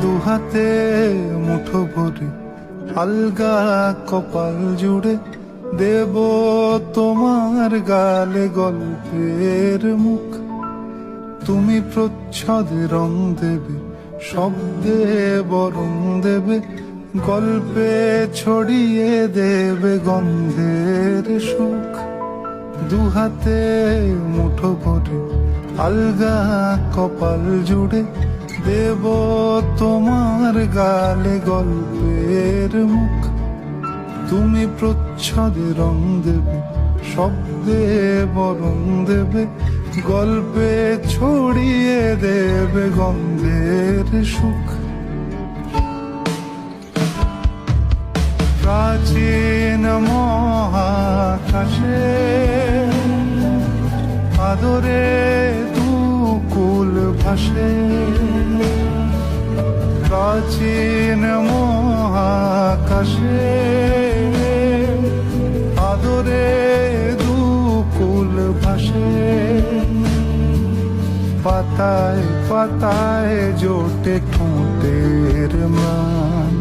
দুহাতে মুঠো ভরে আলগা কপাল জুড়ে দেব তোমার গালে গল্পের মুখ। তুমি প্রচ্ছদে রং দেবে, শব্দে বরং দেবে, গল্পে ছড়িয়ে দেবে গন্ধের সুখ। দুহাতে মুঠো ভরে আলগা কপাল জুড়ে দেব তোমার গালে গল্পের মুখ। তুমি প্রচ্ছদে রং দেবে, শব্দে বরং দেবে, গল্পে ছড়িয়ে দেবে গন্ধের সুখ। প্রাচীন মহাকাশে আদরে দুকুল ভাসে, প্রাচীন মহাকাশে আদরে দুকুল ভাসে। পাতায় পাতায় জোটে ঠোঁটের মান,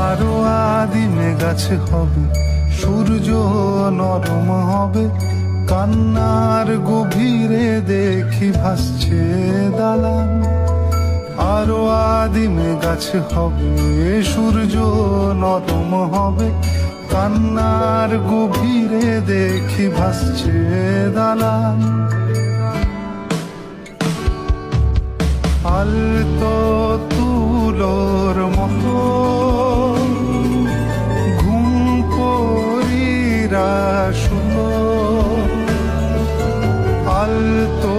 আরো আদিমে গাছে হবে, সূর্য নরম হবে, কান্নার গভীরে দেখি ভাসছে দালান। আরো আদিমে গাছে হবে, সূর্য নরম হবে, কান্নার গভীরে দেখি ভাসছে দালান। আলতো তুলোর মতো ঘুম পরীরা শুলো, আলতো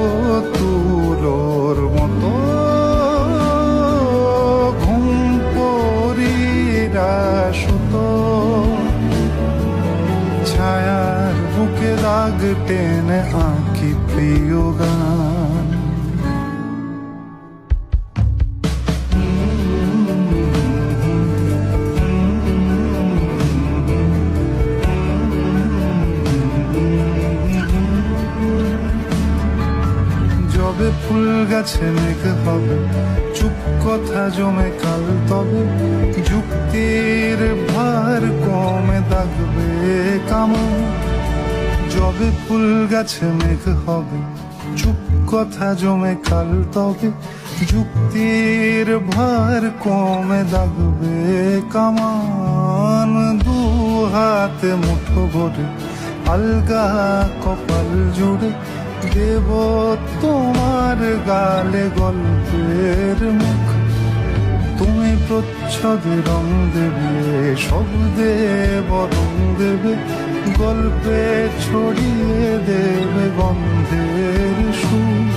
তুলোর মতো ঘুম পরীরা শুতো। ছায়ার বুকে দাগ টেনে আঁকি প্রিয় গান, যবে ফুল গাছে মেঘ হবে, চুপ কথা জমে কাল তবে, যুক্তির ভার কমে দাগবে কামান। যবে ফুল গাছে মেঘ হবে, চুপ কথা জমে কাল তবে, যুক্তির ভার কমে দাগবে কামান। দু হাতে মুঠো ভরে আলগা কপাল জুড়ে দেব তোমার গালে গল্পের মুখ। তুমি প্রচ্ছদে রং দেবে, শব্দে বরং দেবে, গল্পে ছড়িয়ে দেবে গন্ধের সুখ।